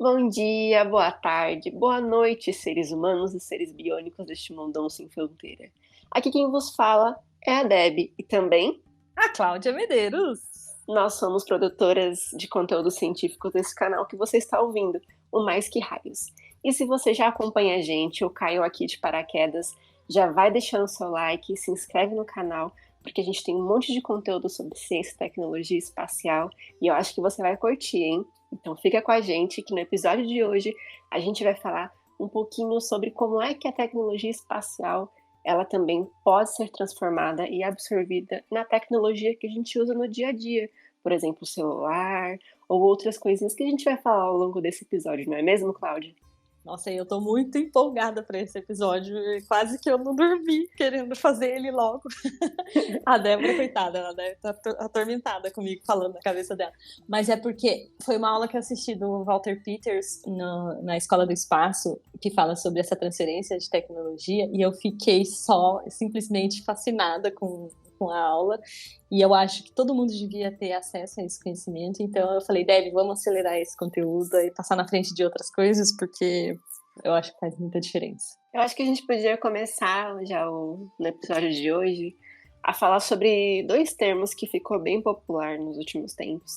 Bom dia, boa tarde, boa noite, seres humanos e seres biônicos deste mundão sem fronteira. Aqui quem vos fala é a Deb e também A Cláudia Medeiros. nós somos produtoras de conteúdo científico desse canal que você está ouvindo, o Mais Que Raios. E se você já acompanha a gente ou caiu aqui de paraquedas, já vai deixando seu like, se inscreve no canal, porque a gente tem um monte de conteúdo sobre ciência, tecnologia espacial e eu acho que você vai curtir, hein? Então fica com a gente que no episódio de hoje a gente vai falar um pouquinho sobre como é que a tecnologia espacial ela também pode ser transformada e absorvida na tecnologia que a gente usa no dia a dia. Por exemplo, o celular ou outras coisinhas que a gente vai falar ao longo desse episódio, não é mesmo, Cláudia? Nossa, eu tô muito empolgada para esse episódio. Quase que eu não dormi querendo fazer ele logo. A Débora, coitada, ela deve estar atormentada comigo falando na cabeça dela. Mas é porque foi uma aula que eu assisti do Walter Peters na Escola do Espaço, que fala sobre essa transferência de tecnologia, e eu fiquei simplesmente fascinada com a aula, e eu acho que todo mundo devia ter acesso a esse conhecimento. Então eu falei, Deb, vamos acelerar esse conteúdo e passar na frente de outras coisas, porque eu acho que faz muita diferença. Eu acho que a gente podia começar já no episódio de hoje a falar sobre dois termos que ficou bem popular nos últimos tempos,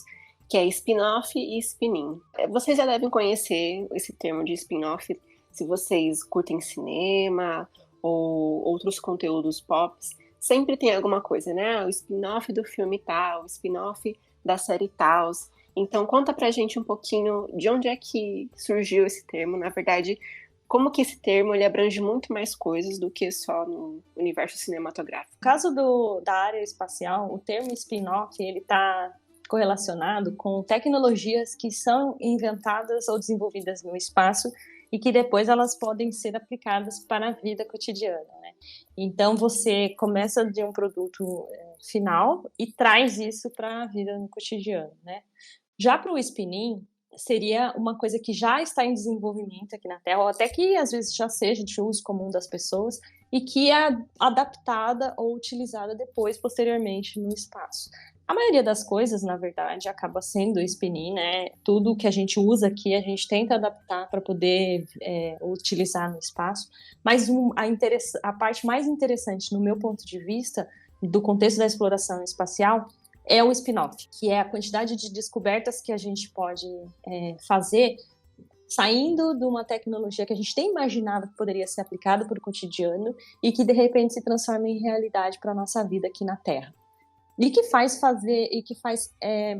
que é spin-off e spin-in. Vocês já devem conhecer esse termo de spin-off se vocês curtem cinema ou outros conteúdos pop. Sempre tem alguma coisa, né? O spin-off do filme tal, o spin-off da série tal. Então, conta pra gente um pouquinho de onde é que surgiu esse termo. Na verdade, como que esse termo ele abrange muito mais coisas do que só no universo cinematográfico. No caso da área espacial, o termo spin-off ele está correlacionado com tecnologias que são inventadas ou desenvolvidas no espaço e que depois elas podem ser aplicadas para a vida cotidiana, né? Então você começa de um produto final e traz isso para a vida no cotidiano, né? Já para o spin-in, seria uma coisa que já está em desenvolvimento aqui na Terra, ou até que às vezes já seja de uso comum das pessoas, e que é adaptada ou utilizada depois, posteriormente, no espaço. A maioria das coisas, na verdade, acaba sendo spin-in, né? Tudo que a gente usa aqui, a gente tenta adaptar para poder utilizar no espaço, mas a parte mais interessante, no meu ponto de vista, do contexto da exploração espacial, é o spin-off, que é a quantidade de descobertas que a gente pode fazer saindo de uma tecnologia que a gente tem imaginado que poderia ser aplicada para o cotidiano e que de repente se transforma em realidade para a nossa vida aqui na Terra. E que faz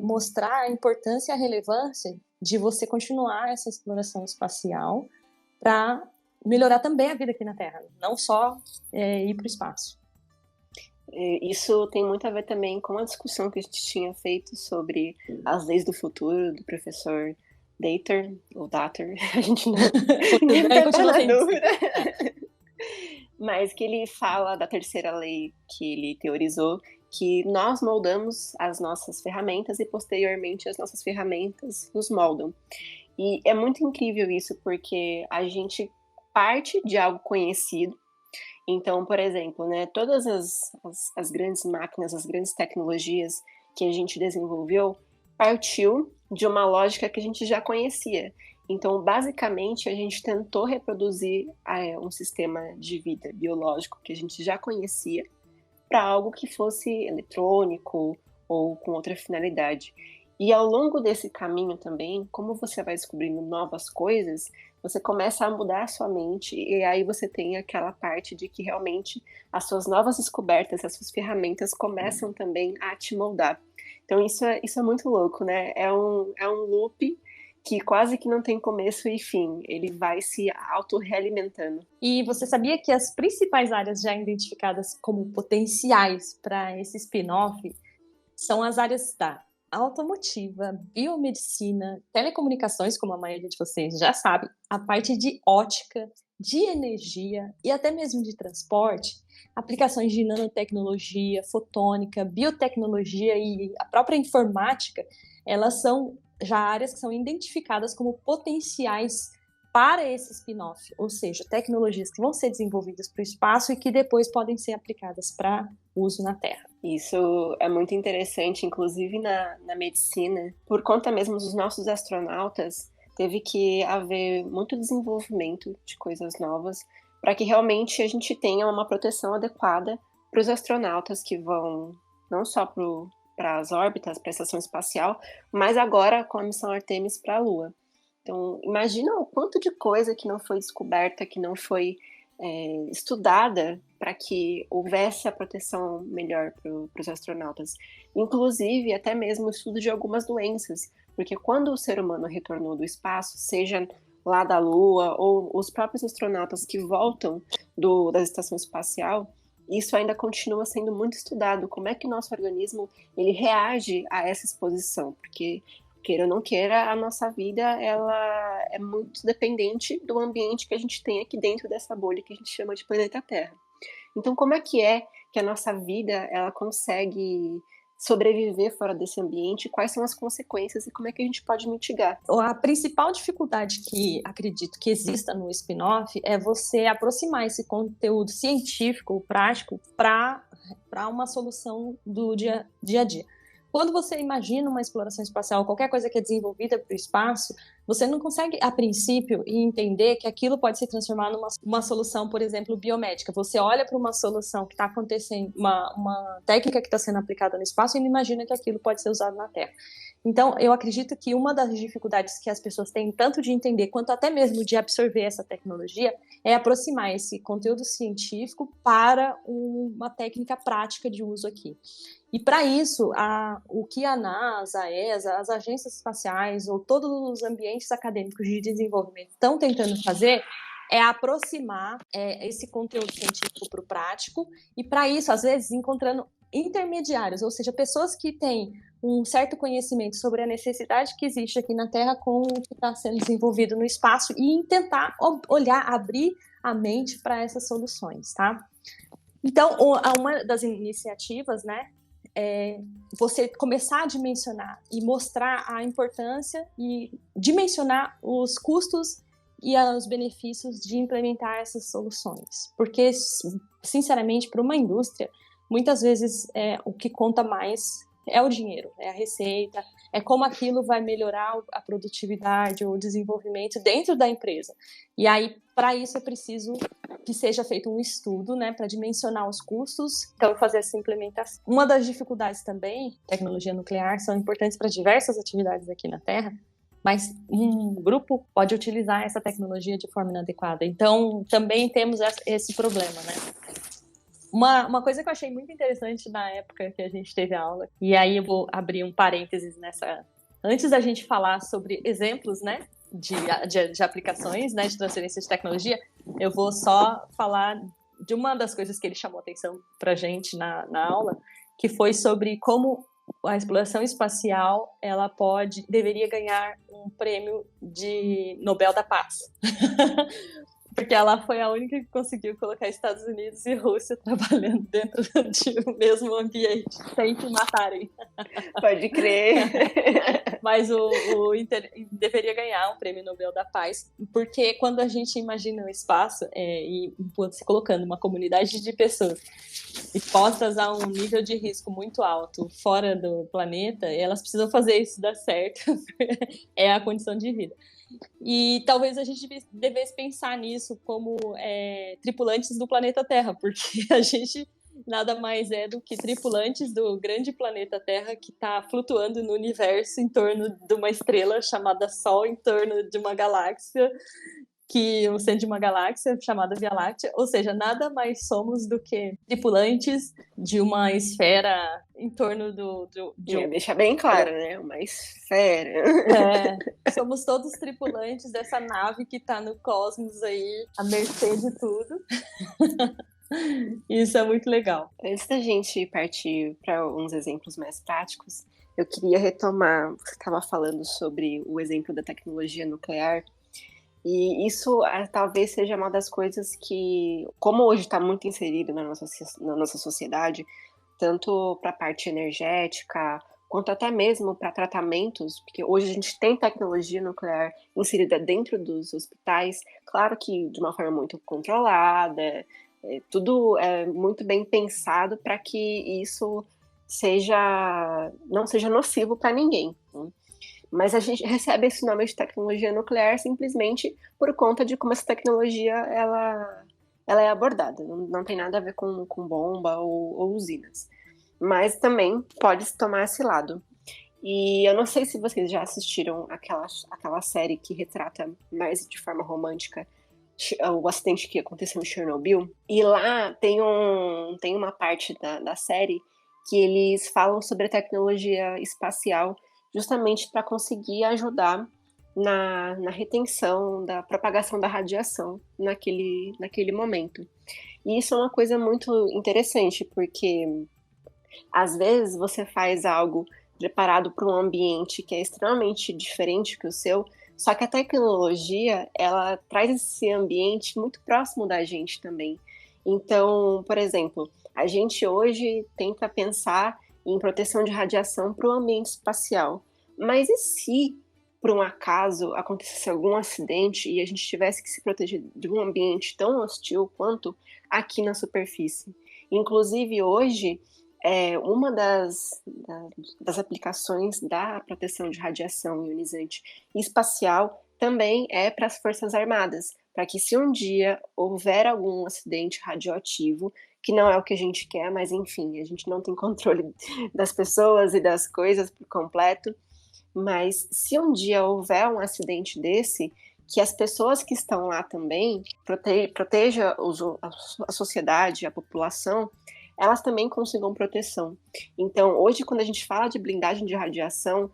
mostrar a importância e a relevância de você continuar essa exploração espacial para melhorar também a vida aqui na Terra, não só ir para o espaço. Isso tem muito a ver também com a discussão que a gente tinha feito sobre as leis do futuro, do professor Dater, ou Dater, a gente não tá na dúvida. Mas que ele fala da terceira lei que ele teorizou, que nós moldamos as nossas ferramentas e posteriormente as nossas ferramentas nos moldam. E é muito incrível isso, porque a gente parte de algo conhecido. Então, por exemplo, né, todas as grandes máquinas, as grandes tecnologias que a gente desenvolveu partiu de uma lógica que a gente já conhecia. Então, basicamente, a gente tentou reproduzir um sistema de vida biológico que a gente já conhecia para algo que fosse eletrônico ou com outra finalidade. E ao longo desse caminho também, como você vai descobrindo novas coisas, você começa a mudar a sua mente e aí você tem aquela parte de que realmente as suas novas descobertas, as suas ferramentas começam também a te moldar. Então isso é muito louco, né? É um loop que quase que não tem começo e fim, ele vai se auto-realimentando. E você sabia que as principais áreas já identificadas como potenciais para esse spin-off são as áreas da automotiva, biomedicina, telecomunicações, como a maioria de vocês já sabe, a parte de ótica, de energia e até mesmo de transporte, aplicações de nanotecnologia, fotônica, biotecnologia e a própria informática, elas são já áreas que são identificadas como potenciais para esse spin-off, ou seja, tecnologias que vão ser desenvolvidas para o espaço e que depois podem ser aplicadas para uso na Terra. Isso é muito interessante, inclusive na medicina, por conta mesmo dos nossos astronautas teve que haver muito desenvolvimento de coisas novas para que realmente a gente tenha uma proteção adequada para os astronautas que vão não só para as órbitas, para a estação espacial, mas agora com a missão Artemis para a Lua. Então, imagina o quanto de coisa que não foi descoberta, que não foi estudada para que houvesse a proteção melhor para os astronautas. Inclusive, até mesmo o estudo de algumas doenças, porque quando o ser humano retornou do espaço, seja lá da Lua ou os próprios astronautas que voltam da estação espacial, isso ainda continua sendo muito estudado, como é que o nosso organismo ele reage a essa exposição, porque queira ou não queira, a nossa vida ela é muito dependente do ambiente que a gente tem aqui dentro dessa bolha que a gente chama de planeta Terra. Então, como é que a nossa vida ela consegue sobreviver fora desse ambiente? Quais são as consequências e como é que a gente pode mitigar? A principal dificuldade que acredito que exista no spin-off é você aproximar esse conteúdo científico, prático, para uma solução do dia a dia. Quando você imagina uma exploração espacial, qualquer coisa que é desenvolvida para o espaço, você não consegue, a princípio, entender que aquilo pode se transformar numa solução, por exemplo, biomédica. Você olha para uma solução que está acontecendo, uma técnica que está sendo aplicada no espaço e não imagina que aquilo pode ser usado na Terra. Então, eu acredito que uma das dificuldades que as pessoas têm, tanto de entender quanto até mesmo de absorver essa tecnologia, é aproximar esse conteúdo científico para uma técnica prática de uso aqui. E para isso, o que a NASA, a ESA, as agências espaciais ou todos os ambientes acadêmicos de desenvolvimento estão tentando fazer é aproximar esse conteúdo científico para o prático e para isso, às vezes, encontrando intermediários, ou seja, pessoas que têm um certo conhecimento sobre a necessidade que existe aqui na Terra com o que está sendo desenvolvido no espaço e tentar olhar, abrir a mente para essas soluções, tá? Então, uma das iniciativas, né, você começar a dimensionar e mostrar a importância e dimensionar os custos e os benefícios de implementar essas soluções. Porque, sinceramente, para uma indústria, muitas vezes o que conta mais é o dinheiro, é a receita, é como aquilo vai melhorar a produtividade ou o desenvolvimento dentro da empresa. E aí, para isso, é preciso que seja feito um estudo, né, para dimensionar os custos, então fazer essa implementação. Uma das dificuldades também, tecnologia nuclear, são importantes para diversas atividades aqui na Terra, mas um grupo pode utilizar essa tecnologia de forma inadequada. Então, também temos esse problema, né? Uma coisa que eu achei muito interessante na época que a gente teve a aula, e aí eu vou abrir um parênteses nessa... Antes da gente falar sobre exemplos, né, de aplicações, né, de transferência de tecnologia, eu vou só falar de uma das coisas que ele chamou atenção pra gente na aula, que foi sobre como a exploração espacial ela deveria ganhar um prêmio de Nobel da Paz. Porque ela foi a única que conseguiu colocar Estados Unidos e Rússia trabalhando dentro do mesmo ambiente, sem se matarem. Pode crer. Mas deveria ganhar um prêmio Nobel da Paz, porque quando a gente imagina o espaço e se colocando uma comunidade de pessoas expostas a um nível de risco muito alto fora do planeta, elas precisam fazer isso dar certo, é a condição de vida. E talvez a gente devesse pensar nisso como tripulantes do planeta Terra, porque a gente nada mais é do que tripulantes do grande planeta Terra que está flutuando no universo em torno de uma estrela chamada Sol, em torno de uma galáxia, o centro de uma galáxia chamada Via Láctea, ou seja, nada mais somos do que tripulantes de uma esfera em torno Deixa bem claro, né? Uma esfera. Somos todos tripulantes dessa nave que está no cosmos aí, à mercê de tudo. Isso é muito legal. Antes da gente partir para uns exemplos mais práticos, eu queria retomar, você estava falando sobre o exemplo da tecnologia nuclear, e isso talvez seja uma das coisas que, como hoje está muito inserido na nossa sociedade, tanto para a parte energética, quanto até mesmo para tratamentos, porque hoje a gente tem tecnologia nuclear inserida dentro dos hospitais, claro que de uma forma muito controlada, tudo é muito bem pensado para que isso não seja nocivo para ninguém, né? Mas a gente recebe esse nome de tecnologia nuclear simplesmente por conta de como essa tecnologia ela é abordada. Não tem nada a ver com bomba ou usinas. Mas também pode se tomar esse lado. E eu não sei se vocês já assistiram aquela série que retrata mais de forma romântica o acidente que aconteceu em Chernobyl. E lá tem uma parte da série que eles falam sobre a tecnologia espacial justamente para conseguir ajudar na retenção da propagação da radiação naquele momento. E isso é uma coisa muito interessante, porque às vezes você faz algo preparado para um ambiente que é extremamente diferente que o seu, só que a tecnologia, ela traz esse ambiente muito próximo da gente também. Então, por exemplo, a gente hoje tenta pensar em proteção de radiação para o ambiente espacial. Mas e se, por um acaso, acontecesse algum acidente e a gente tivesse que se proteger de um ambiente tão hostil quanto aqui na superfície? Inclusive, hoje, uma das aplicações da proteção de radiação ionizante espacial também é para as Forças Armadas, para que se um dia houver algum acidente radioativo, que não é o que a gente quer, mas enfim, a gente não tem controle das pessoas e das coisas por completo, mas se um dia houver um acidente desse, que as pessoas que estão lá também proteja a sociedade, a população, elas também consigam proteção. Então, hoje, quando a gente fala de blindagem de radiação,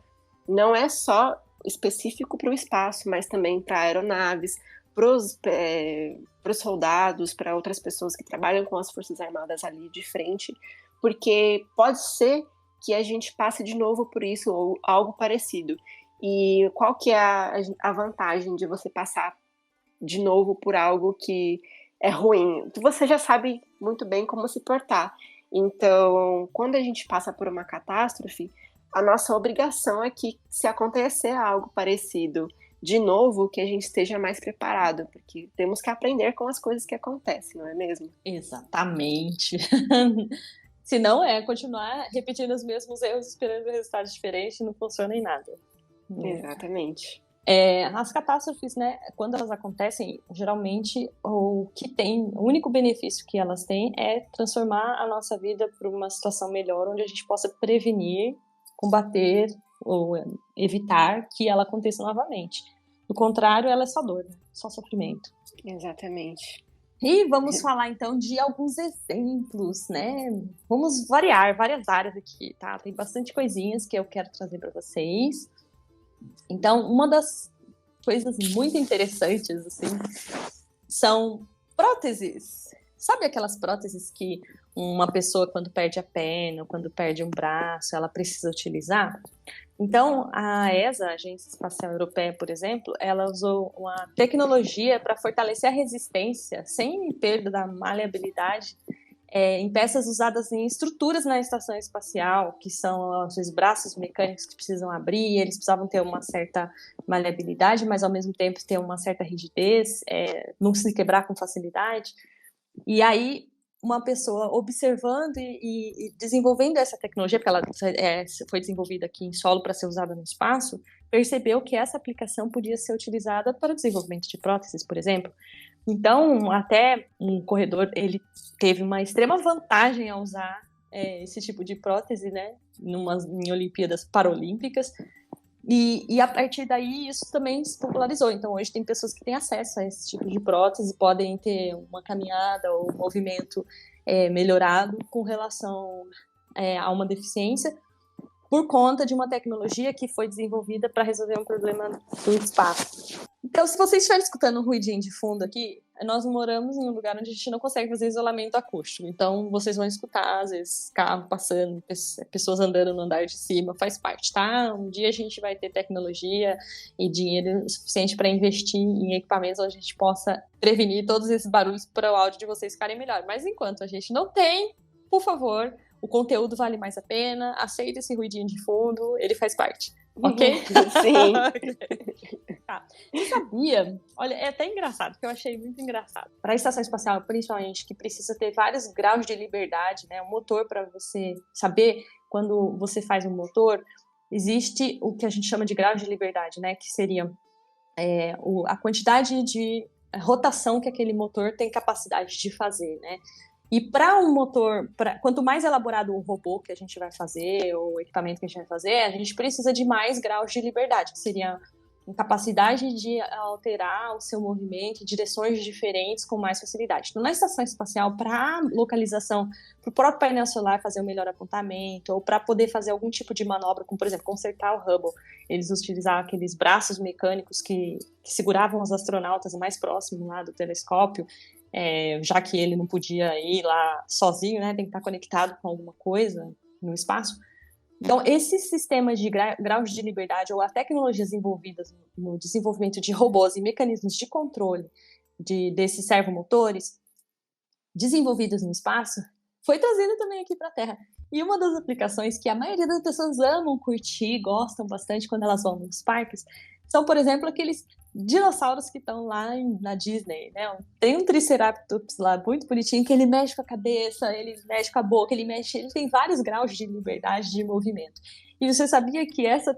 não é só específico para o espaço, mas também para aeronaves, para os soldados, para outras pessoas que trabalham com as Forças Armadas ali de frente, porque pode ser que a gente passe de novo por isso ou algo parecido. E qual que é a vantagem de você passar de novo por algo que é ruim? Você já sabe muito bem como se portar. Então, quando a gente passa por uma catástrofe, a nossa obrigação é que, se acontecer algo parecido de novo, que a gente esteja mais preparado, porque temos que aprender com as coisas que acontecem, não é mesmo? Exatamente. Se não continuar repetindo os mesmos erros, esperando resultados diferentes, não funciona em nada. Exatamente. As catástrofes, né, quando elas acontecem, geralmente o único benefício que elas têm é transformar a nossa vida para uma situação melhor, onde a gente possa prevenir, combater ou evitar que ela aconteça novamente. Do contrário, ela é só dor, né? Só sofrimento. Exatamente. E vamos falar então de alguns exemplos, né? Vamos variar várias áreas aqui, tá? Tem bastante coisinhas que eu quero trazer para vocês. Então, uma das coisas muito interessantes, assim, são próteses. Sabe aquelas próteses que uma pessoa, quando perde a perna, ou quando perde um braço, ela precisa utilizar? Então, a ESA, a Agência Espacial Europeia, por exemplo, ela usou uma tecnologia para fortalecer a resistência, sem perda da maleabilidade, em peças usadas em estruturas na estação espacial, que são os braços mecânicos que precisam abrir, eles precisavam ter uma certa maleabilidade, mas ao mesmo tempo ter uma certa rigidez, não se quebrar com facilidade. E aí, uma pessoa observando e desenvolvendo essa tecnologia, porque ela foi desenvolvida aqui em solo para ser usada no espaço, percebeu que essa aplicação podia ser utilizada para o desenvolvimento de próteses, por exemplo. Então, até um corredor, ele teve uma extrema vantagem ao usar esse tipo de prótese, né, em Olimpíadas Paralímpicas, e a partir daí isso também se popularizou. Então, hoje tem pessoas que têm acesso a esse tipo de prótese, podem ter uma caminhada ou um movimento melhorado com relação a uma deficiência, por conta de uma tecnologia que foi desenvolvida para resolver um problema do espaço. Então, se vocês estiverem escutando um ruidinho de fundo aqui, nós moramos em um lugar onde a gente não consegue fazer isolamento acústico. Então, vocês vão escutar, às vezes, carro passando, pessoas andando no andar de cima, faz parte, tá? Um dia a gente vai ter tecnologia e dinheiro suficiente para investir em equipamentos onde a gente possa prevenir todos esses barulhos para o áudio de vocês ficarem melhor. Mas enquanto a gente não tem, por favor, o conteúdo vale mais a pena, aceita esse ruidinho de fundo, ele faz parte. Ok? Sim. Tá. Você sabia? Olha, é até engraçado, porque eu achei muito engraçado. Para a estação espacial, principalmente, que precisa ter vários graus de liberdade, né? Um motor, para você saber quando você faz um motor, existe o que a gente chama de grau de liberdade, né? Que seria a quantidade de rotação que aquele motor tem capacidade de fazer, né? E para um motor, quanto mais elaborado o robô que a gente vai fazer, ou o equipamento que a gente vai fazer, a gente precisa de mais graus de liberdade, que seria a capacidade de alterar o seu movimento em direções diferentes com mais facilidade. Então, na estação espacial, para localização, para o próprio painel solar fazer um melhor apontamento, ou para poder fazer algum tipo de manobra, como, por exemplo, consertar o Hubble, eles utilizavam aqueles braços mecânicos que seguravam os astronautas mais próximos lá do telescópio, já que ele não podia ir lá sozinho, né, tem que estar conectado com alguma coisa no espaço. Então, esses sistemas de graus de liberdade ou as tecnologias envolvidas no desenvolvimento de robôs e mecanismos de controle desses servomotores desenvolvidos no espaço foi trazido também aqui para a Terra. E uma das aplicações que a maioria das pessoas amam curtir, gostam bastante quando elas vão nos parques, são, por exemplo, aqueles dinossauros que estão lá na Disney, né? Tem um Triceratops lá, muito bonitinho, que ele mexe com a cabeça, ele mexe com a boca, ele tem vários graus de liberdade de movimento. E você sabia que essa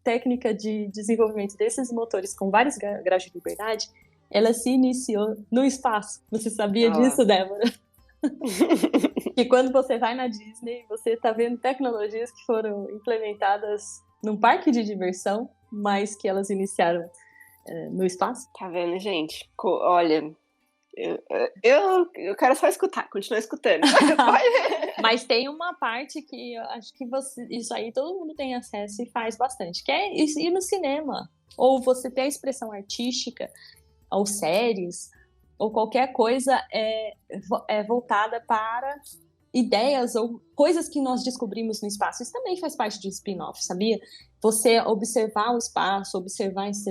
técnica de desenvolvimento desses motores com vários graus de liberdade, ela se iniciou no espaço? Você sabia disso, Débora? Que quando você vai na Disney, você está vendo tecnologias que foram implementadas num parque de diversão, mas que elas iniciaram no espaço. Tá vendo, gente? Olha, eu quero só escutar, continuar escutando. Mas tem uma parte que eu acho que isso aí todo mundo tem acesso e faz bastante, que é ir no cinema, ou você ter a expressão artística, ou séries, ou qualquer coisa voltada para ideias ou coisas que nós descobrimos no espaço. Isso também faz parte de spin-off, sabia? Você observar o espaço,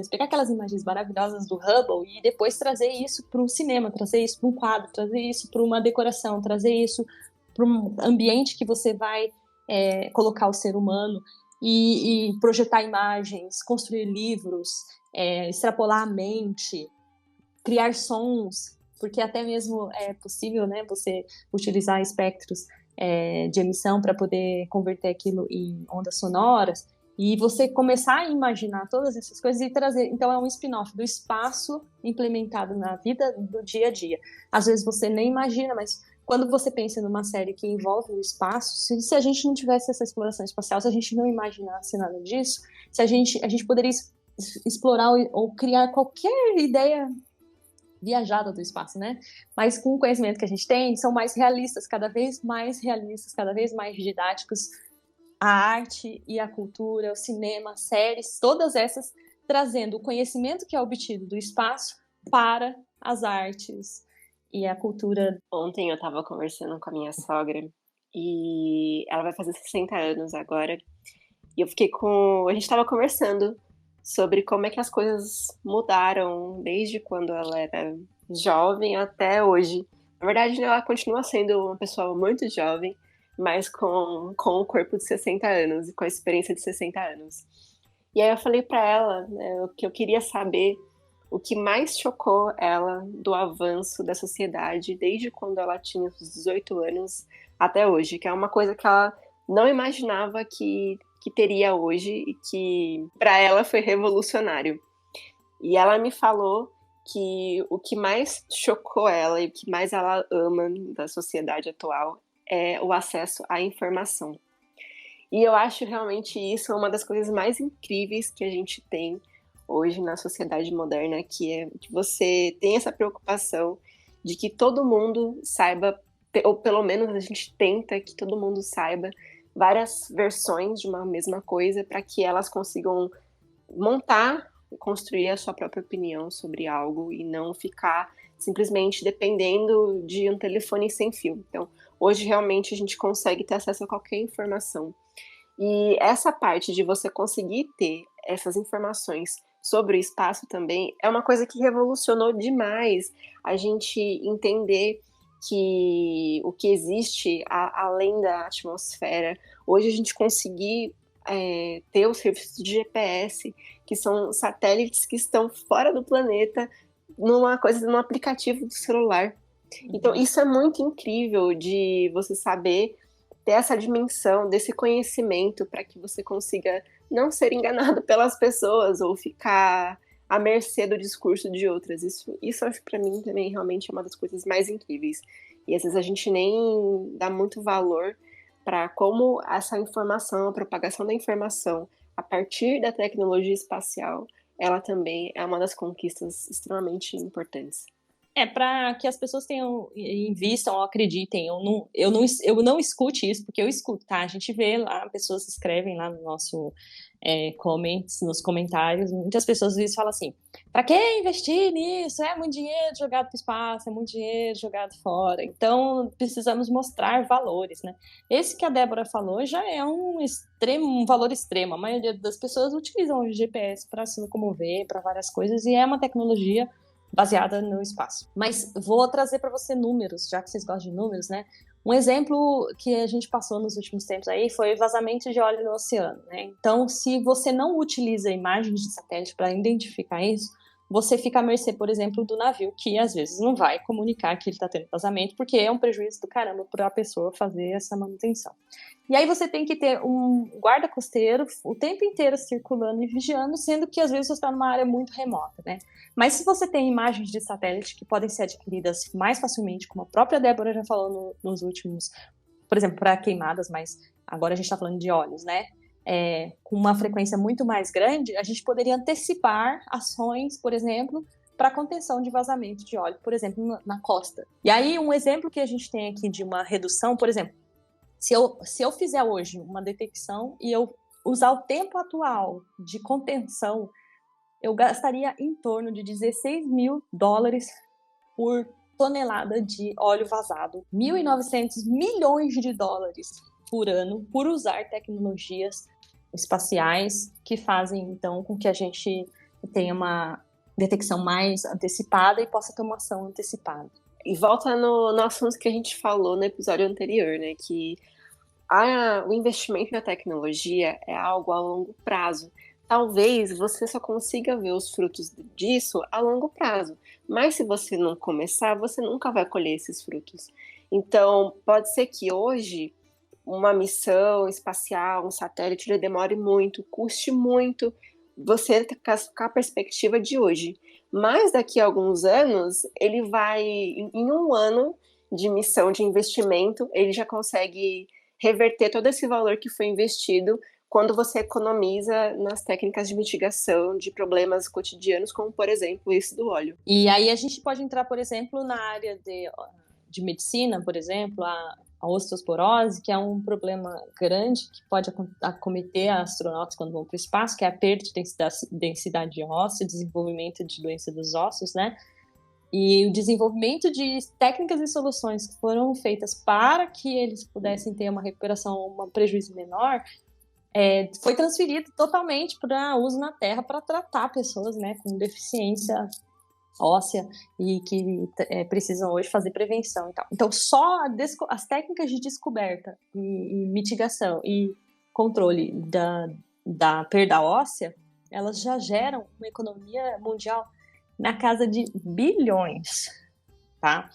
pegar aquelas imagens maravilhosas do Hubble e depois trazer isso para o cinema, trazer isso para um quadro, trazer isso para uma decoração, trazer isso para um ambiente que você vai colocar o ser humano e projetar imagens, construir livros, extrapolar a mente, criar sons, porque até mesmo é possível, né, você utilizar espectros de emissão para poder converter aquilo em ondas sonoras, e você começar a imaginar todas essas coisas e trazer. Então é um spin-off do espaço implementado na vida do dia a dia. Às vezes você nem imagina, mas quando você pensa numa série que envolve o espaço, se a gente não tivesse essa exploração espacial, se a gente não imaginasse nada disso, se a gente poderia explorar ou criar qualquer ideia viajada do espaço, né? Mas com o conhecimento que a gente tem, são mais realistas, cada vez mais didáticos. A arte e a cultura, o cinema, séries, todas essas trazendo o conhecimento que é obtido do espaço para as artes e a cultura. Ontem eu estava conversando com a minha sogra e ela vai fazer 60 anos agora. E a gente estava conversando sobre como é que as coisas mudaram desde quando ela era jovem até hoje. Na verdade, ela continua sendo uma pessoa muito jovem, mas com o corpo de 60 anos e com a experiência de 60 anos. E aí eu falei para ela, né, que eu queria saber o que mais chocou ela do avanço da sociedade desde quando ela tinha os 18 anos até hoje, que é uma coisa que ela não imaginava que teria hoje e que para ela foi revolucionário. E ela me falou que o que mais chocou ela e o que mais ela ama da sociedade atual é o acesso à informação. E eu acho realmente isso uma das coisas mais incríveis que a gente tem hoje na sociedade moderna, que é que você tem essa preocupação de que todo mundo saiba, ou pelo menos a gente tenta que todo mundo saiba várias versões de uma mesma coisa para que elas consigam montar, construir a sua própria opinião sobre algo e não ficar simplesmente dependendo de um telefone sem fio. Então, hoje realmente a gente consegue ter acesso a qualquer informação. E essa parte de você conseguir ter essas informações sobre o espaço também é uma coisa que revolucionou demais a gente entender que o que existe além da atmosfera. Hoje a gente conseguir ter os serviços de GPS, que são satélites que estão fora do planeta, num aplicativo do celular. Então isso é muito incrível de você saber ter essa dimensão desse conhecimento para que você consiga não ser enganado pelas pessoas ou ficar à mercê do discurso de outras. Isso acho que para mim também realmente é uma das coisas mais incríveis. E às vezes a gente nem dá muito valor para como essa informação, a propagação da informação a partir da tecnologia espacial, ela também é uma das conquistas extremamente importantes. Para que as pessoas tenham, invistam ou acreditem, eu não escute isso, porque eu escuto, tá? A gente vê lá, pessoas escrevem lá no nosso comments, nos comentários, muitas pessoas às vezes falam assim, para que investir nisso? É muito dinheiro jogado para o espaço, é muito dinheiro jogado fora, então precisamos mostrar valores, né? Esse que a Débora falou já é um valor extremo, a maioria das pessoas utilizam o GPS para se locomover, para várias coisas, e é uma tecnologia baseada no espaço. Mas vou trazer para você números, já que vocês gostam de números, né? Um exemplo que a gente passou nos últimos tempos aí foi vazamento de óleo no oceano, né? Então, se você não utiliza imagens de satélite para identificar isso, você fica à mercê, por exemplo, do navio, que às vezes não vai comunicar que ele está tendo vazamento, porque é um prejuízo do caramba para a pessoa fazer essa manutenção. E aí você tem que ter um guarda costeiro o tempo inteiro circulando e vigiando, sendo que às vezes você está numa área muito remota, né? Mas se você tem imagens de satélite que podem ser adquiridas mais facilmente, como a própria Débora já falou nos últimos, por exemplo, para queimadas, mas agora a gente está falando de óleos, né? Com uma frequência muito mais grande, a gente poderia antecipar ações, por exemplo, para contenção de vazamento de óleo, por exemplo, na costa. E aí, um exemplo que a gente tem aqui de uma redução, por exemplo, se eu fizer hoje uma detecção e eu usar o tempo atual de contenção, eu gastaria em torno de $16 mil por tonelada de óleo vazado. 1.900 milhões de dólares por ano por usar tecnologias espaciais que fazem, então, com que a gente tenha uma detecção mais antecipada e possa ter uma ação antecipada. E volta no assunto que a gente falou no episódio anterior, né? Que o investimento na tecnologia é algo a longo prazo. Talvez você só consiga ver os frutos disso a longo prazo, mas se você não começar, você nunca vai colher esses frutos. Então, pode ser que hoje uma missão espacial, um satélite, ele demore muito, custe muito, você com a perspectiva de hoje. Mas daqui a alguns anos, ele vai, em um ano de missão, de investimento, ele já consegue reverter todo esse valor que foi investido quando você economiza nas técnicas de mitigação de problemas cotidianos, como, por exemplo, esse do óleo. E aí a gente pode entrar, por exemplo, na área de medicina, por exemplo, a osteoporose, que é um problema grande que pode acometer astronautas quando vão para o espaço, que é a perda de densidade óssea, desenvolvimento de doença dos ossos, né? E o desenvolvimento de técnicas e soluções que foram feitas para que eles pudessem ter uma recuperação, um prejuízo menor, foi transferido totalmente para uso na Terra para tratar pessoas, né, com deficiência óssea e que precisam hoje fazer prevenção e tal. Então, só as técnicas de descoberta e mitigação e controle da perda óssea, elas já geram uma economia mundial na casa de bilhões, tá?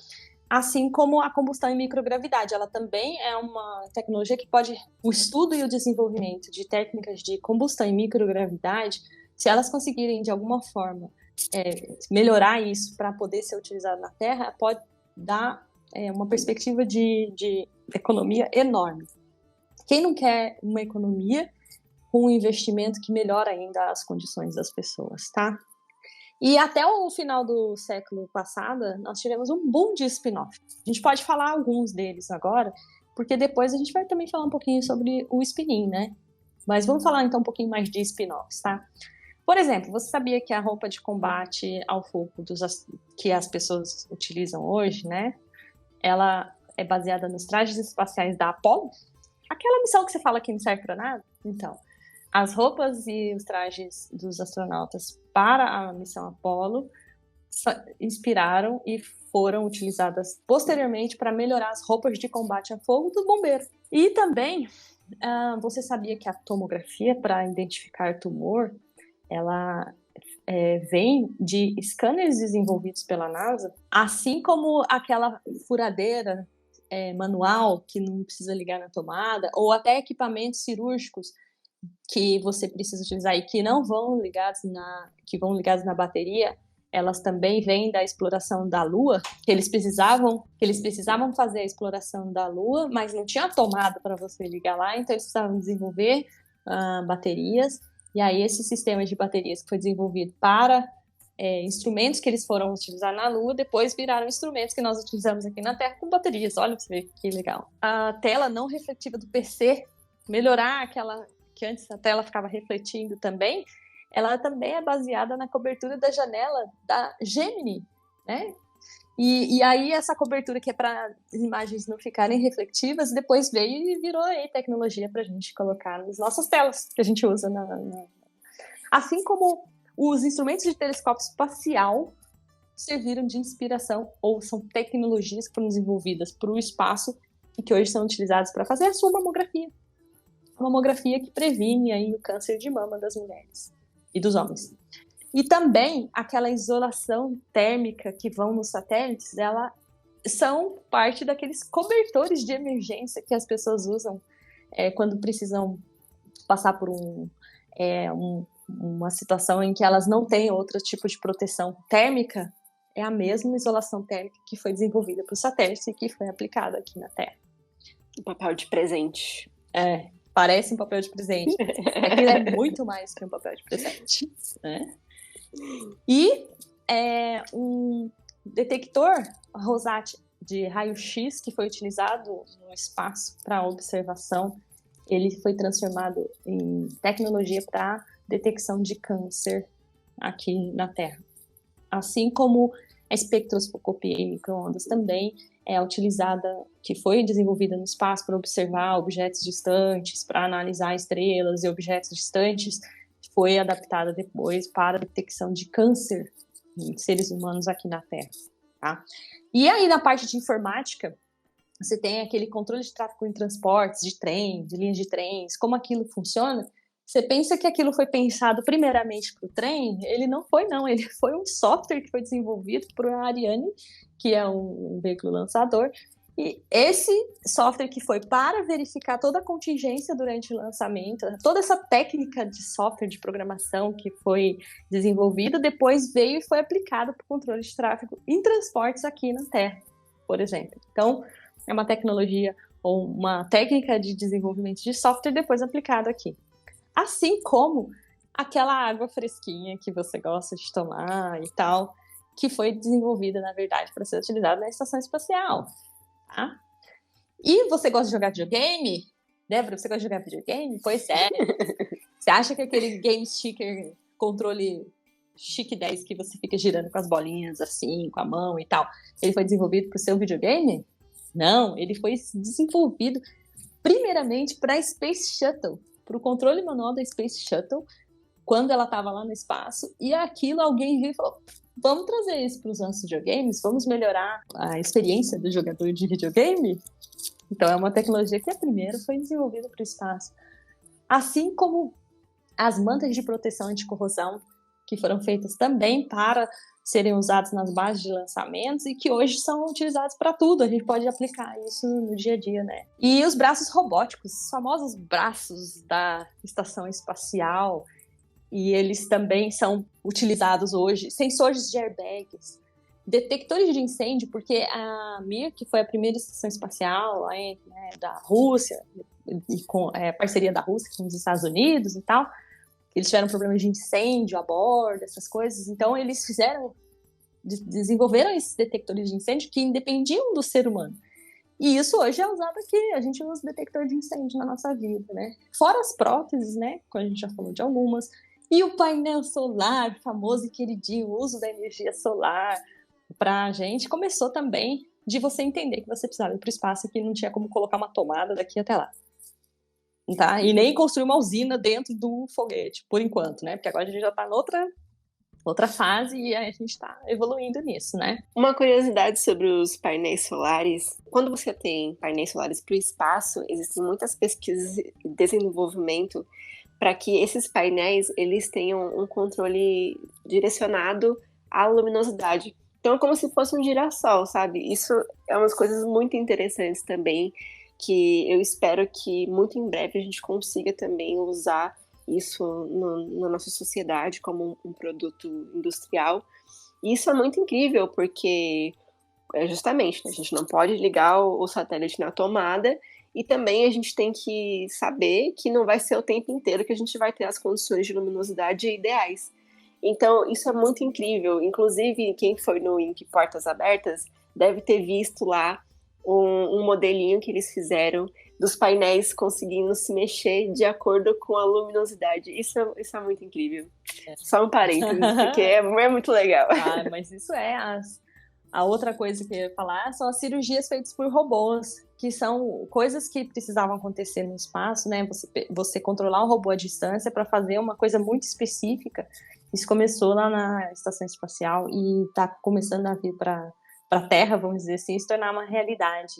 Assim como a combustão em microgravidade, ela também é uma tecnologia que pode, o estudo e o desenvolvimento de técnicas de combustão em microgravidade, se elas conseguirem de alguma forma melhorar isso para poder ser utilizado na Terra, pode dar uma perspectiva de economia enorme. Quem não quer uma economia com um investimento que melhora ainda as condições das pessoas, tá? E até o final do século passado, nós tivemos um boom de spin-off. A gente pode falar alguns deles agora, porque depois a gente vai também falar um pouquinho sobre o spin-in, né? Mas vamos falar então um pouquinho mais de spin-offs, tá? Por exemplo, você sabia que a roupa de combate ao fogo que as pessoas utilizam hoje, né? Ela é baseada nos trajes espaciais da Apollo? Aquela missão que você fala que não serve para nada? Então, as roupas e os trajes dos astronautas para a missão Apollo inspiraram e foram utilizadas posteriormente para melhorar as roupas de combate a fogo do bombeiro. E também, você sabia que a tomografia para identificar tumor, ela vem de scanners desenvolvidos pela NASA, assim como aquela furadeira manual que não precisa ligar na tomada, ou até equipamentos cirúrgicos que você precisa utilizar e que não vão ligados na bateria, elas também vêm da exploração da Lua, que eles precisavam fazer a exploração da Lua, mas não tinha tomada para você ligar lá, então eles precisavam desenvolver baterias, e aí esse sistema de baterias que foi desenvolvido para instrumentos que eles foram utilizar na Lua, depois viraram instrumentos que nós utilizamos aqui na Terra com baterias. Olha pra você ver que legal. A tela não refletiva do PC, melhorar aquela que antes a tela ficava refletindo também, ela também é baseada na cobertura da janela da Gemini, né? E aí essa cobertura que é para as imagens não ficarem reflectivas, depois veio e virou aí tecnologia para a gente colocar nas nossas telas que a gente usa Assim como os instrumentos de telescópio espacial serviram de inspiração ou são tecnologias que foram desenvolvidas para o espaço e que hoje são utilizadas para fazer a sua mamografia. A mamografia que previne aí o câncer de mama das mulheres e dos homens. E também aquela isolação térmica que vão nos satélites, ela são parte daqueles cobertores de emergência que as pessoas usam quando precisam passar por uma situação em que elas não têm outro tipo de proteção térmica. É a mesma isolação térmica que foi desenvolvida para os satélites e que foi aplicada aqui na Terra. Um papel de presente. Parece um papel de presente. Aquilo é muito mais que um papel de presente, né? E um detector Rosat de raio-x que foi utilizado no espaço para observação, ele foi transformado em tecnologia para detecção de câncer aqui na Terra. Assim como a espectroscopia em micro-ondas também é utilizada, que foi desenvolvida no espaço para observar objetos distantes, para analisar estrelas e objetos distantes, foi adaptada depois para a detecção de câncer em seres humanos aqui na Terra. Tá? E aí, na parte de informática, você tem aquele controle de tráfego em transportes, de trem, de linhas de trens, como aquilo funciona. Você pensa que aquilo foi pensado primeiramente para o trem? Ele não foi, não. Ele foi um software que foi desenvolvido por a Ariane, que é um veículo lançador. E esse software que foi para verificar toda a contingência durante o lançamento, toda essa técnica de software de programação que foi desenvolvida, depois veio e foi aplicado para o controle de tráfego em transportes aqui na Terra, por exemplo. Então, é uma tecnologia ou uma técnica de desenvolvimento de software depois aplicado aqui. Assim como aquela água fresquinha que você gosta de tomar e tal, que foi desenvolvida, na verdade, para ser utilizada na estação espacial. Tá? E você gosta de jogar videogame? Débora, você gosta de jogar videogame? Pois é. Você acha que aquele Game Sticker, controle Chique 10 que você fica girando com as bolinhas assim, com a mão e tal, ele foi desenvolvido para o seu videogame? Não, ele foi desenvolvido primeiramente para a Space Shuttle, para o controle manual da Space Shuttle, quando ela estava lá no espaço, e aquilo alguém viu e falou: vamos trazer isso para os nossos videogames? Vamos melhorar a experiência do jogador de videogame? Então, é uma tecnologia que a primeira foi desenvolvida para o espaço. Assim como as mantas de proteção anticorrosão, que foram feitas também para serem usadas nas bases de lançamentos e que hoje são utilizados para tudo. A gente pode aplicar isso no dia a dia, né? E os braços robóticos, os famosos braços da estação espacial, e eles também são utilizados hoje, sensores de airbags, detectores de incêndio, porque a Mir, que foi a primeira estação espacial né, da Rússia, e com parceria da Rússia com os Estados Unidos e tal, eles tiveram problemas de incêndio a bordo, essas coisas, então eles desenvolveram esses detectores de incêndio que independiam do ser humano. E isso hoje é usado aqui, a gente usa detector de incêndio na nossa vida, né? Fora as próteses, né, como a gente já falou de algumas, e o painel solar, famoso e queridinho, o uso da energia solar para a gente, começou também de você entender que você precisava ir para o espaço e que não tinha como colocar uma tomada daqui até lá. Tá? E nem construir uma usina dentro do foguete, por enquanto, né? Porque agora a gente já está em outra fase e a gente está evoluindo nisso, né? Uma curiosidade sobre os painéis solares. Quando você tem painéis solares para o espaço, existem muitas pesquisas e desenvolvimento para que esses painéis eles tenham um controle direcionado à luminosidade. Então é como se fosse um girassol, sabe? Isso é umas coisas muito interessantes também, que eu espero que muito em breve a gente consiga também usar isso na nossa sociedade como um produto industrial. E isso é muito incrível, porque justamente, né, a gente não pode ligar o satélite na tomada, e também a gente tem que saber que não vai ser o tempo inteiro que a gente vai ter as condições de luminosidade ideais. Então, isso é muito incrível. Inclusive, quem foi no Ink Portas Abertas deve ter visto lá um modelinho que eles fizeram dos painéis conseguindo se mexer de acordo com a luminosidade. Isso é muito incrível. Só um parênteses, porque é muito legal. Ah, mas isso a outra coisa que eu ia falar são as cirurgias feitas por robôs, que são coisas que precisavam acontecer no espaço, né? Você controlar um robô à distância para fazer uma coisa muito específica. Isso começou lá na estação espacial e está começando a vir para a Terra, vamos dizer assim, se tornar uma realidade.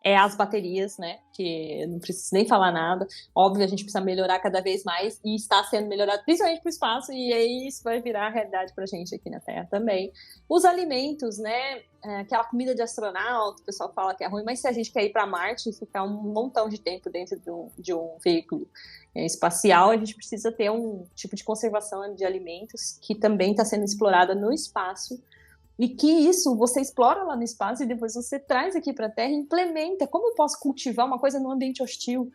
As baterias, né, que eu não preciso nem falar nada. Óbvio, a gente precisa melhorar cada vez mais e está sendo melhorado principalmente para o espaço, e aí isso vai virar realidade para a gente aqui na Terra também. Os alimentos, né, aquela comida de astronauta, o pessoal fala que é ruim, mas se a gente quer ir para Marte e ficar um montão de tempo dentro de um veículo espacial, a gente precisa ter um tipo de conservação de alimentos que também está sendo explorada no espaço. E que isso você explora lá no espaço e depois você traz aqui para a Terra e implementa. Como eu posso cultivar uma coisa num ambiente hostil?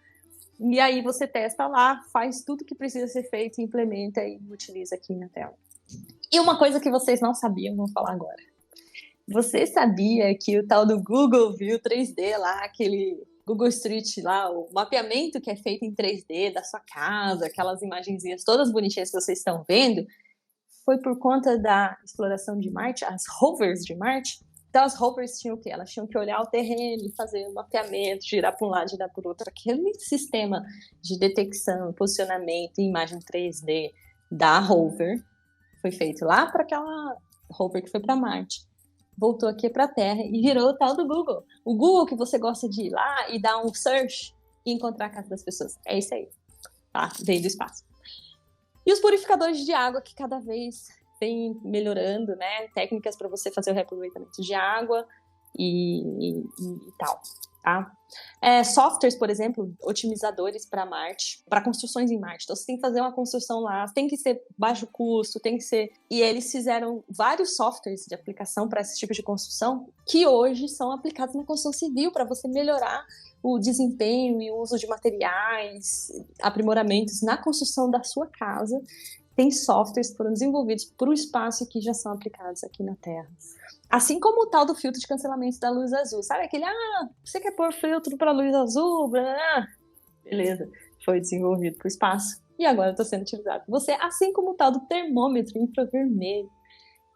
E aí você testa lá, faz tudo que precisa ser feito, implementa e utiliza aqui na Terra. E uma coisa que vocês não sabiam, vou falar agora. Você sabia que o tal do Google View 3D lá, aquele Google Street lá, o mapeamento que é feito em 3D da sua casa, aquelas imagenzinhas todas bonitinhas que vocês estão vendo, foi por conta da exploração de Marte, as rovers de Marte. Então, as rovers tinham o quê? Elas tinham que olhar o terreno, fazer um mapeamento, girar para um lado, girar para o outro. Aquele sistema de detecção, posicionamento e imagem 3D da rover foi feito lá para aquela rover que foi para Marte. Voltou aqui para a Terra e virou o tal do Google. O Google que você gosta de ir lá e dar um search e encontrar a casa das pessoas. É isso aí. Tá? Veio do espaço. E os purificadores de água que cada vez vem melhorando, né? Técnicas para você fazer o reaproveitamento de água e tal, tá? Softwares, por exemplo, otimizadores para Marte, para construções em Marte. Então, você tem que fazer uma construção lá, tem que ser baixo custo, tem que ser... E eles fizeram vários softwares de aplicação para esse tipo de construção que hoje são aplicados na construção civil para você melhorar o desempenho e o uso de materiais, aprimoramentos na construção da sua casa. Tem softwares que foram desenvolvidos para o espaço e que já são aplicados aqui na Terra. Assim como o tal do filtro de cancelamento da luz azul. Sabe aquele, você quer pôr filtro para luz azul? Beleza, foi desenvolvido para o espaço e agora está sendo utilizado por você. Assim como o tal do termômetro infravermelho,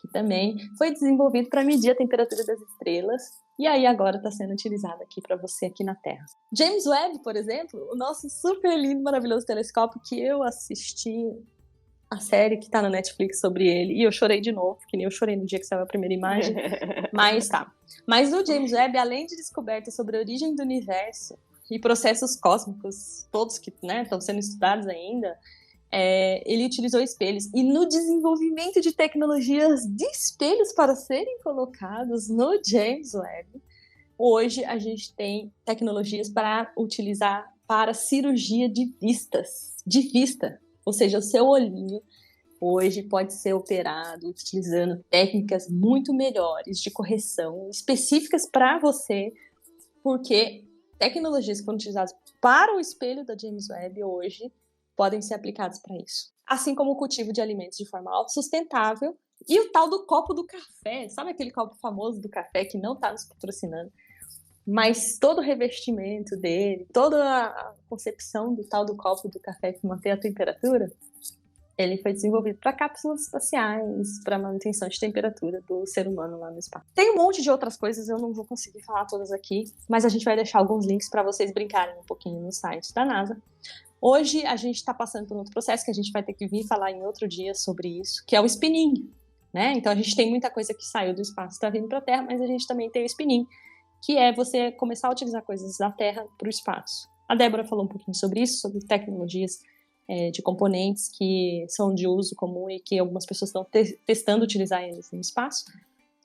que também foi desenvolvido para medir a temperatura das estrelas e aí agora está sendo utilizado aqui para você aqui na Terra. James Webb, por exemplo, o nosso super lindo, maravilhoso telescópio que eu assisti a série que tá na Netflix sobre ele, e eu chorei de novo, que nem eu chorei no dia que saiu a primeira imagem, mas tá. Mas no James Webb, além de descobertas sobre a origem do universo e processos cósmicos, todos que estão sendo estudados ainda, ele utilizou espelhos, e no desenvolvimento de tecnologias de espelhos para serem colocados no James Webb, hoje a gente tem tecnologias para utilizar para cirurgia de vista. Ou seja, o seu olhinho hoje pode ser operado utilizando técnicas muito melhores de correção, específicas para você, porque tecnologias que foram utilizadas para o espelho da James Webb hoje podem ser aplicadas para isso. Assim como o cultivo de alimentos de forma autossustentável e o tal do copo do café. Sabe aquele copo famoso do café que não está nos patrocinando? Mas todo o revestimento dele, toda a concepção do tal do copo do café que mantém a temperatura, ele foi desenvolvido para cápsulas espaciais, para manutenção de temperatura do ser humano lá no espaço. Tem um monte de outras coisas, eu não vou conseguir falar todas aqui, mas a gente vai deixar alguns links para vocês brincarem um pouquinho no site da NASA. Hoje a gente está passando por um outro processo que a gente vai ter que vir falar em outro dia sobre isso, que é o spinning, né? Então a gente tem muita coisa que saiu do espaço e está vindo para a Terra, mas a gente também tem o spinning, que é você começar a utilizar coisas da Terra para o espaço. A Débora falou um pouquinho sobre isso, sobre tecnologias de componentes que são de uso comum e que algumas pessoas estão testando utilizar eles no espaço.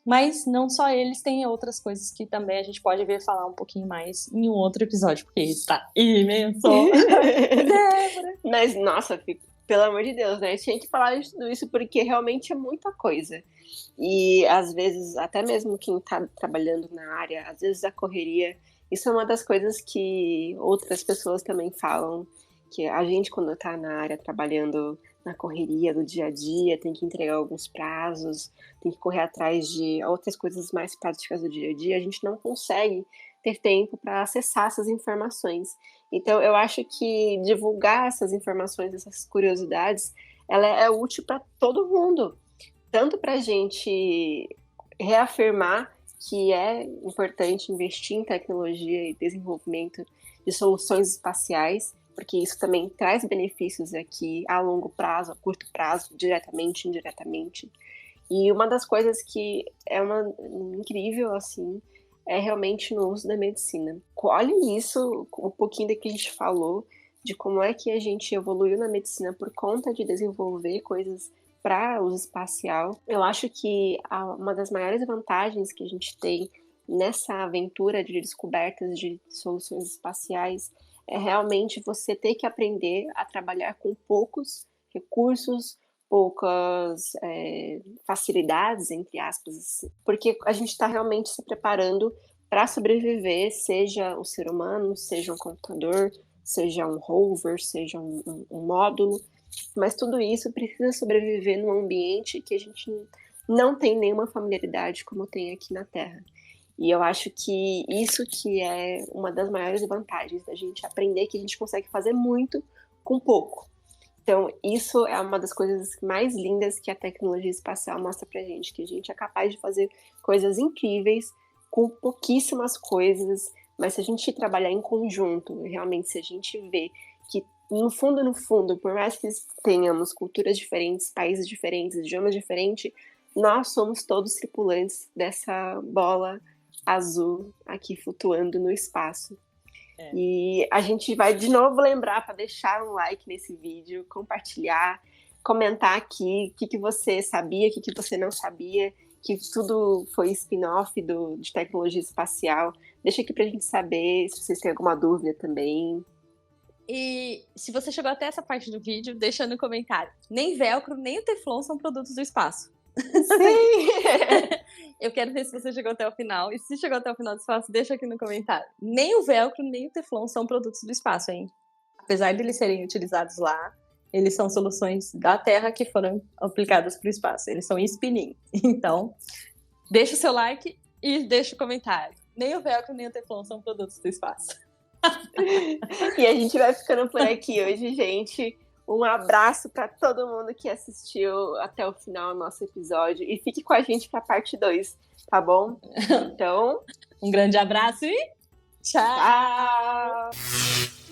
Mas não só eles, tem outras coisas que também a gente pode ver falar um pouquinho mais em um outro episódio, porque está imenso. Mas, nossa, pelo amor de Deus, né? Tinha que falar de tudo isso porque realmente é muita coisa. E, às vezes, até mesmo quem está trabalhando na área, às vezes a correria, isso é uma das coisas que outras pessoas também falam, que a gente, quando está na área trabalhando na correria do dia a dia, tem que entregar alguns prazos, tem que correr atrás de outras coisas mais práticas do dia a dia, a gente não consegue ter tempo para acessar essas informações. Então, eu acho que divulgar essas informações, essas curiosidades, ela é útil para todo mundo, tanto para a gente reafirmar que é importante investir em tecnologia e desenvolvimento de soluções espaciais, porque isso também traz benefícios aqui a longo prazo, a curto prazo, diretamente, indiretamente. E uma das coisas que é incrível, assim, é realmente no uso da medicina. Olha isso, um pouquinho do que a gente falou, de como é que a gente evoluiu na medicina por conta de desenvolver coisas para uso espacial. Eu acho que uma das maiores vantagens que a gente tem nessa aventura de descobertas de soluções espaciais é realmente você ter que aprender a trabalhar com poucos recursos, poucas facilidades, entre aspas, porque a gente está realmente se preparando para sobreviver, seja o ser humano, seja um computador, seja um rover, seja um módulo, mas tudo isso precisa sobreviver num ambiente que a gente não tem nenhuma familiaridade como tem aqui na Terra. E eu acho que isso que é uma das maiores vantagens da gente aprender que a gente consegue fazer muito com pouco. Então, isso é uma das coisas mais lindas que a tecnologia espacial mostra pra gente, que a gente é capaz de fazer coisas incríveis com pouquíssimas coisas, mas se a gente trabalhar em conjunto, realmente, se a gente vê que no fundo, por mais que tenhamos culturas diferentes, países diferentes, idiomas diferentes, nós somos todos tripulantes dessa bola azul aqui flutuando no espaço. E a gente vai de novo lembrar para deixar um like nesse vídeo, compartilhar, comentar aqui o que você sabia, o que você não sabia, que tudo foi spin-off de tecnologia espacial. Deixa aqui pra gente saber se vocês têm alguma dúvida também. E se você chegou até essa parte do vídeo, deixa no comentário. Nem velcro, nem o teflon são produtos do espaço. Sim! Eu quero ver se você chegou até o final. E se chegou até o final do espaço, deixa aqui no comentário. Nem o velcro, nem o teflon são produtos do espaço, hein? Apesar de eles serem utilizados lá, eles são soluções da Terra que foram aplicadas para o espaço. Eles são spinning. Então, deixa o seu like e deixa o comentário. Nem o velcro, nem o teflon são produtos do espaço. E a gente vai ficando por aqui hoje, gente. Um abraço para todo mundo que assistiu até o final do nosso episódio. E fique com a gente para a parte 2, tá bom? Então, um grande abraço e tchau! Tchau!